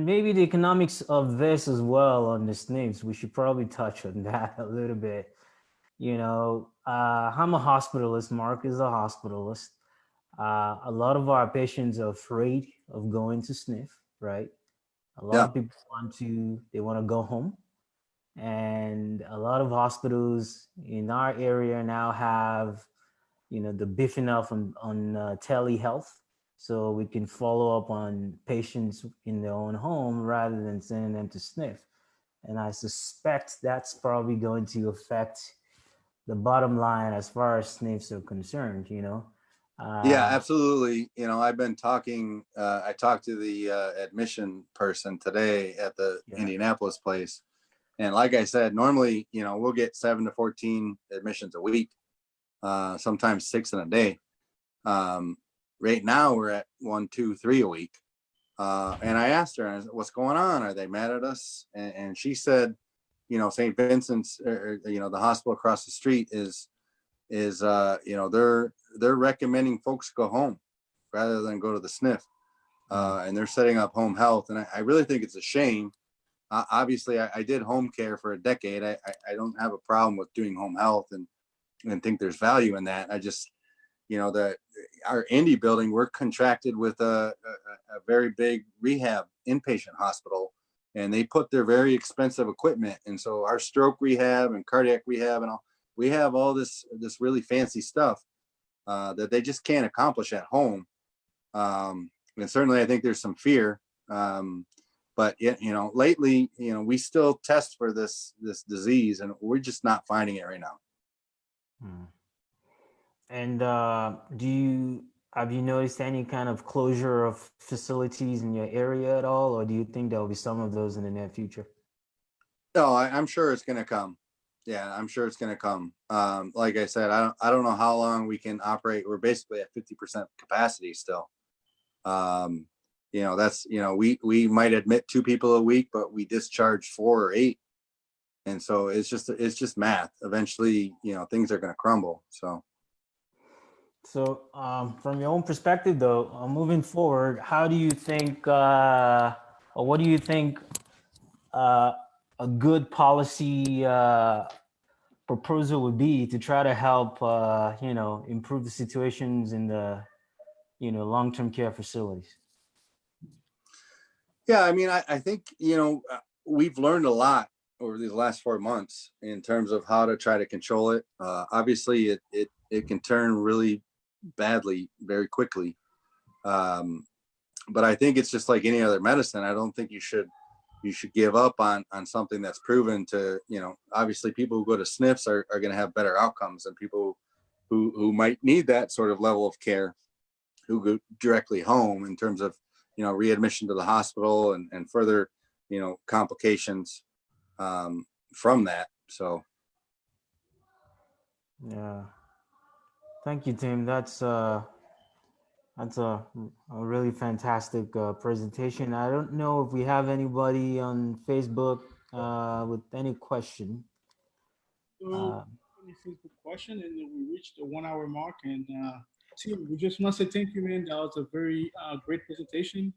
maybe the economics of this as well on the SNFs. We should probably touch on that a little bit. You know, I'm a hospitalist. Mark is a hospitalist. A lot of our patients are afraid of going to SNF, right? A lot of people want to go home. And a lot of hospitals in our area now have, you know, the beefing up on telehealth, so we can follow up on patients in their own home rather than sending them to SNF. And I suspect that's probably going to affect the bottom line as far as SNFs are concerned, you know? Yeah, absolutely. You know, I've been talking, I talked to the admission person today at the Indianapolis place. And like I said, normally, you know, we'll get 7 to 14 admissions a week, sometimes 6 in a day. Right now we're at 1, 2, 3 a week. And I asked her, what's going on? Are they mad at us? And she said, you know, St. Vincent's, you know, the hospital across the street is you know, they're recommending folks go home rather than go to the SNF. And they're setting up home health. And I really think it's a shame. Obviously, I did home care for a decade. I don't have a problem with doing home health and think there's value in that. I just, you know, our Indy building, we're contracted with a very big rehab inpatient hospital, and they put their very expensive equipment. And so our stroke rehab and cardiac rehab and all, we have all this really fancy stuff that they just can't accomplish at home. And certainly I think there's some fear. But you know, lately, you know, we still test for this disease, and we're just not finding it right now. And have you noticed any kind of closure of facilities in your area at all, or do you think there will be some of those in the near future? No, I'm sure it's going to come. Yeah, I'm sure it's going to come. Like I said, I don't know how long we can operate. We're basically at 50% capacity still. You know, that's, you know, we might admit 2 people a week, but we discharge 4 or 8. And so it's just math. Eventually, you know, things are going to crumble. So from your own perspective, though, moving forward, how do you think, or what do you think a good policy proposal would be to try to help, you know, improve the situations in the, you know, long-term care facilities? Yeah, I mean, I think, you know, we've learned a lot over these last 4 months in terms of how to try to control it. Obviously, it can turn really badly very quickly. But I think it's just like any other medicine. I don't think you should give up on something that's proven to, you know, obviously people who go to SNFs are going to have better outcomes than people who might need that sort of level of care, who go directly home in terms of, you know, readmission to the hospital and further, you know, complications from that. So. Yeah. Thank you, Tim. That's a really fantastic presentation. I don't know if we have anybody on Facebook with any question. Any simple question, and we reached the 1 hour mark. And Tim, we just want to say thank you, man. That was a very great presentation,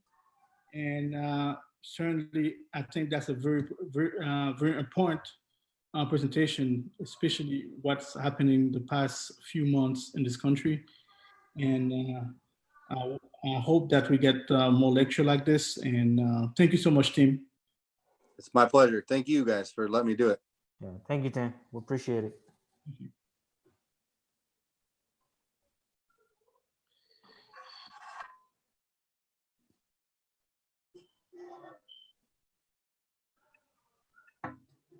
and certainly I think that's a very very important presentation, especially what's happening the past few months in this country. And I hope that we get more lecture like this. And thank you so much, Tim. It's my pleasure. Thank you guys for letting me do it. Yeah, thank you, Tim. We appreciate it. Thank you.